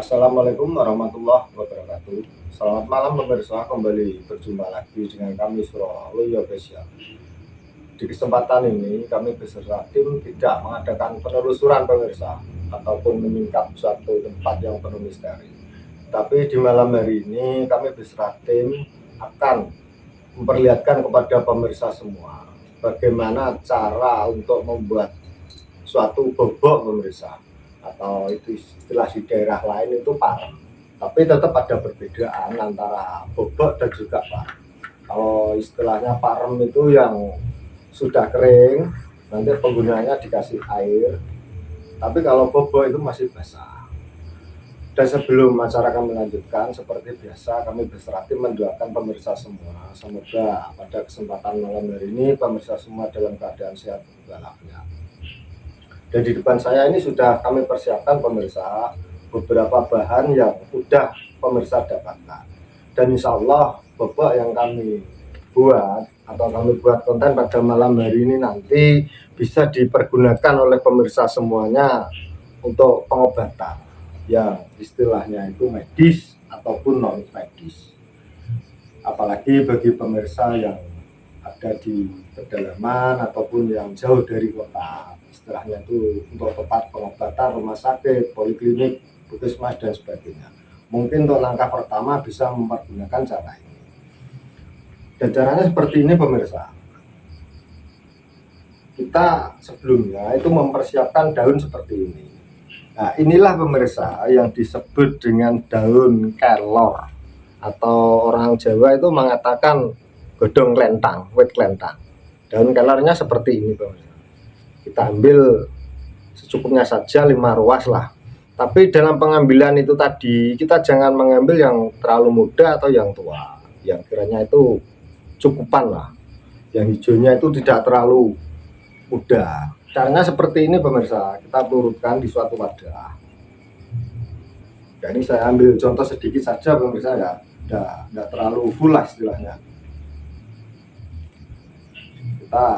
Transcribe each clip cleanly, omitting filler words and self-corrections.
Assalamualaikum warahmatullahi wabarakatuh. Selamat malam pemirsa, kembali berjumpa lagi dengan kami Suraloyo Official. Di kesempatan ini kami beserta tim tidak mengadakan penelusuran pemirsa ataupun menyingkap suatu tempat yang penuh misteri. Tapi di malam hari ini kami beserta tim akan memperlihatkan kepada pemirsa semua bagaimana cara untuk membuat suatu bobok pemirsa, atau itu istilah di daerah lain itu parem, tapi tetap ada perbedaan antara bobok dan juga parem. Kalau istilahnya parem itu yang sudah kering, nanti penggunaannya dikasih air, tapi kalau bobok itu masih basah. Dan sebelum acara kami lanjutkan, seperti biasa kami beserta tim mendoakan pemirsa semua, semoga pada kesempatan malam hari ini pemirsa semua dalam keadaan sehat walafiat. Dan di depan saya ini sudah kami persiapkan pemirsa beberapa bahan yang sudah pemirsa dapatkan. Dan insya Allah bobok yang kami buat atau kami buat konten pada malam hari ini nanti bisa dipergunakan oleh pemirsa semuanya untuk pengobatan yang istilahnya itu medis ataupun non medis. Apalagi bagi pemirsa yang ada di pedalaman ataupun yang jauh dari kota, istilahnya itu untuk tempat pengobatan, rumah sakit, poliklinik, puskesmas dan sebagainya. Mungkin untuk langkah pertama bisa mempergunakan cara ini. Dan caranya seperti ini pemirsa. Kita sebelumnya itu mempersiapkan daun seperti ini. Nah, inilah pemirsa yang disebut dengan daun kelor, atau orang Jawa itu mengatakan godong lentang, wit lentang. Daun kelornya seperti ini pemirsa. Kita ambil secukupnya saja 5 ruas lah. Tapi dalam pengambilan itu tadi kita jangan mengambil yang terlalu muda atau yang tua, yang kiranya itu cukupan lah. Yang hijaunya itu tidak terlalu muda. Caranya seperti ini pemirsa, kita turutkan di suatu wadah. Dan ini saya ambil contoh sedikit saja pemirsa, ya tidak terlalu full lah istilahnya. Kita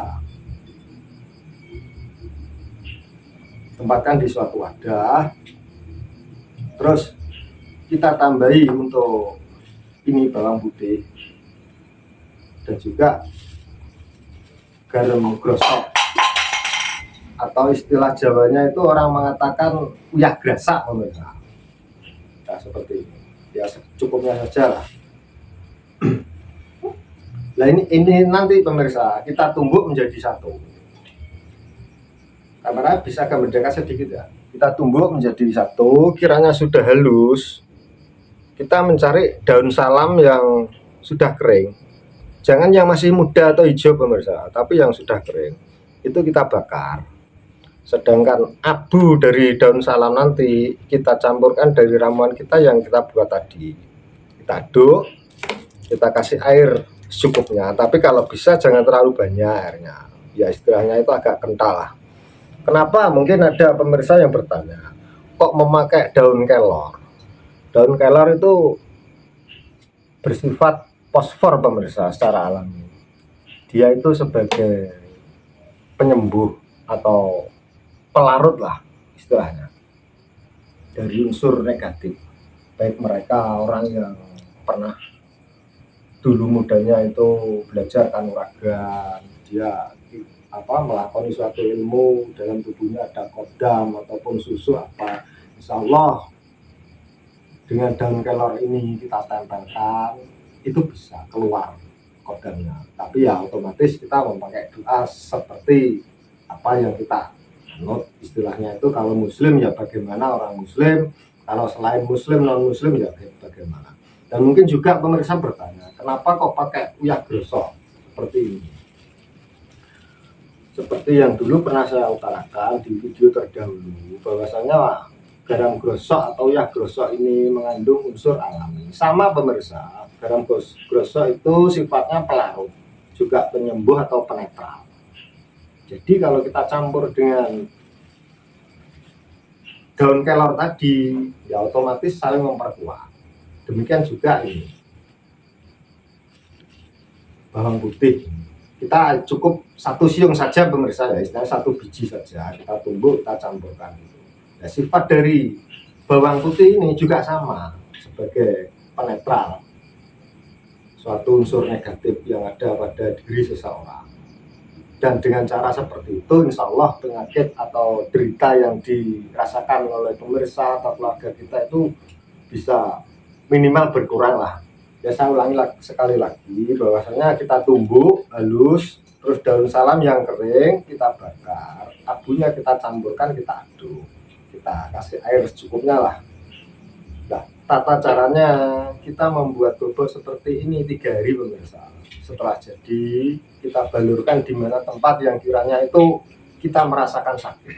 tempatkan di suatu wadah, terus kita tambahi untuk ini bawang putih dan juga garam grosok, atau istilah Jawanya itu orang mengatakan uyah grasak pemirsa. Nah, seperti ini ya, secukupnya saja lah. Nah ini nanti pemirsa kita tumbuk menjadi satu. Kamera bisa agak mendekat sedikit ya. Kita tumbuk menjadi satu, kiranya sudah halus. Kita mencari daun salam yang sudah kering. Jangan yang masih muda atau hijau pemirsa, tapi yang sudah kering. Itu kita bakar. Sedangkan abu dari daun salam nanti kita campurkan dari ramuan kita yang kita buat tadi. Kita aduk, kita kasih air secukupnya. Tapi kalau bisa jangan terlalu banyak airnya. Ya istilahnya itu agak kental lah. Kenapa? Mungkin ada pemirsa yang bertanya, kok memakai daun kelor? Daun kelor itu bersifat fosfor pemirsa secara alami. Dia itu sebagai penyembuh atau pelarut lah istilahnya dari unsur negatif, baik mereka orang yang pernah dulu mudanya itu belajar kanuragan, dia melakoni suatu ilmu, dalam tubuhnya ada kodam ataupun susu apa, insya Allah dengan daun kelor ini kita tempelkan itu bisa keluar kodamnya. Tapi ya otomatis kita memakai doa seperti apa yang kita anut, istilahnya itu kalau muslim ya bagaimana orang muslim, kalau selain muslim non muslim ya bagaimana. Dan mungkin juga pemirsa bertanya, kenapa kok pakai uyah grosok seperti ini? Seperti yang dulu pernah saya utarakan di video terdahulu, bahwasanya garam grosok atau uyah grosok ini mengandung unsur alami. Sama pemirsa, garam grosok itu sifatnya pelarut, juga penyembuh atau penetral. Jadi kalau kita campur dengan daun kelor tadi, ya otomatis saling memperkuat. Demikian juga ini bawang putih. Kita cukup satu siung saja pemirsa ya, istilahnya satu biji saja. Kita tumbuk, kita campurkan. Ya, sifat dari Bawang putih ini juga sama sebagai penetral suatu unsur negatif yang ada pada diri seseorang. Dan dengan cara seperti itu, insya Allah penyakit atau derita yang dirasakan oleh pemirsa atau keluarga kita itu bisa minimal berkurang lah. Ya saya ulangi sekali lagi bahwasanya kita tumbuk halus, terus daun salam yang kering kita bakar, abunya kita campurkan, kita aduk, kita kasih air secukupnya lah. Nah, tata caranya kita membuat bobot seperti ini 3 hari pemirsa. Setelah jadi kita balurkan di mana tempat yang kiranya itu kita merasakan sakit,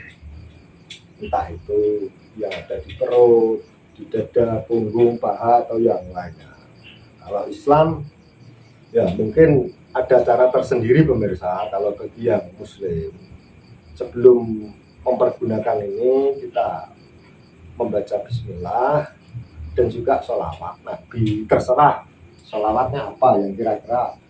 entah itu yang ada di perut, di dada, punggung, paha, atau yang lainnya. Kalau Islam ya mungkin ada cara tersendiri pemirsa. Kalau bagi yang muslim, sebelum mempergunakan ini kita membaca bismillah dan juga sholawat Nabi. Terserah sholawatnya apa yang kira-kira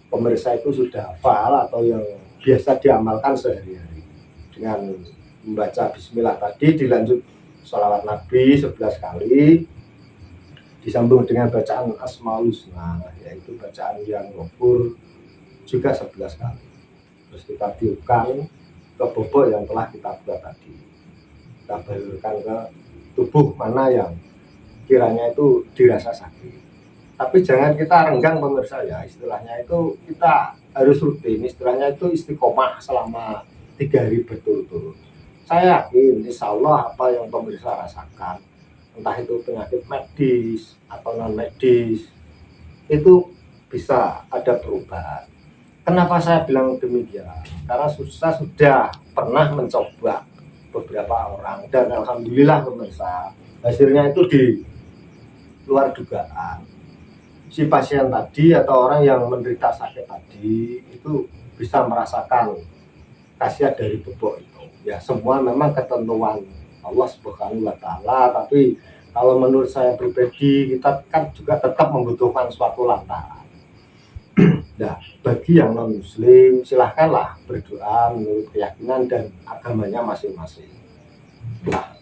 pemirsa itu sudah hafal atau yang biasa diamalkan sehari-hari. Dengan membaca bismillah tadi dilanjut sholawat Nabi 11 kali, disambung dengan bacaan Asmaul Husna, yaitu bacaan yang ghafur juga 11 kali. Terus kita tiupkan ke bobot yang telah kita buat tadi, kita balurkan ke tubuh mana yang kiranya itu dirasa sakit. Tapi jangan kita renggang pemirsa ya, istilahnya itu kita harus rutin, istilahnya itu istiqomah selama 3 hari berturut-turut. Saya yakin insya Allah apa yang pemirsa rasakan, entah itu penyakit medis atau non medis, itu bisa ada perubahan. Kenapa saya bilang demikian? Karena saya sudah pernah mencoba beberapa orang dan alhamdulillah pemirsa hasilnya itu di luar dugaan. Si pasien tadi atau orang yang menderita sakit tadi itu bisa merasakan khasiat dari bubuk itu. Ya semua memang ketentuan Allah Subhanahu wa taala, tapi kalau menurut saya pribadi kita kan juga tetap membutuhkan suatu lantaran. Nah, bagi yang non muslim silahkanlah berdoa menurut keyakinan dan agamanya masing-masing. Nah,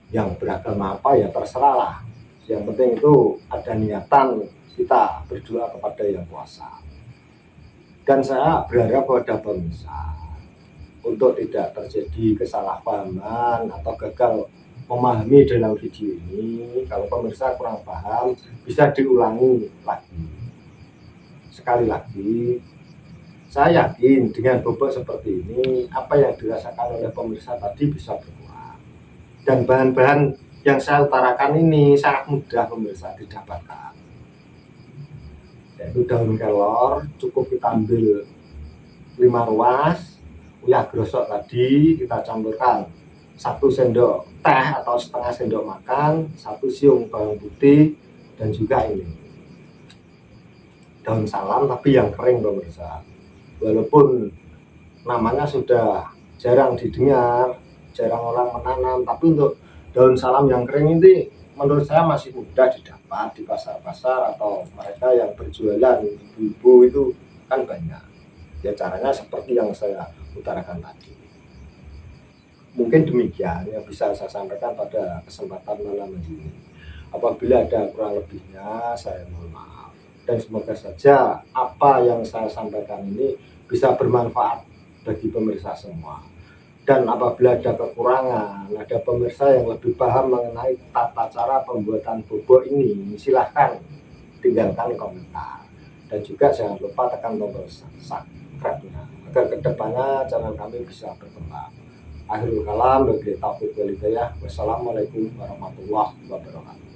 yang beragama apa ya terserahlah. Yang penting itu ada niatan kita berdoa kepada yang kuasa. Dan saya berharap kepada pemirsa untuk tidak terjadi kesalahpahaman atau gagal memahami dalam video ini. Kalau pemirsa kurang paham bisa diulangi lagi. Sekali lagi, saya yakin dengan bobot seperti ini apa yang dirasakan oleh pemirsa tadi bisa berkurang. Dan bahan-bahan yang saya utarakan ini sangat mudah pemirsa didapatkan, yaitu daun kelor. Cukup kita ambil 5 ruas, uyah grosok tadi kita campurkan 1 sendok teh atau setengah sendok makan, 1 siung bawang putih, dan juga ini daun salam tapi yang kering pemirsa. Walaupun namanya sudah jarang didengar, jarang orang menanam, tapi untuk daun salam yang kering ini menurut saya masih mudah didapat di pasar-pasar atau mereka yang berjualan, ibu-ibu itu kan banyak. Ya caranya seperti yang saya utarakan tadi. Mungkin demikian yang bisa saya sampaikan pada kesempatan malam ini. Apabila ada kurang lebihnya saya mohon maaf. Dan semoga saja apa yang saya sampaikan ini bisa bermanfaat bagi pemirsa semua. Dan apabila ada kekurangan, ada pemirsa yang lebih paham mengenai tata cara pembuatan bubuk ini, silahkan tinggalkan komentar. Dan juga jangan lupa tekan tombol subscribe-nya agar kedepannya channel kami bisa berkembang. Akhirul kalam, wabillahi taufiq wal hidayah. Wassalamualaikum warahmatullahi wabarakatuh.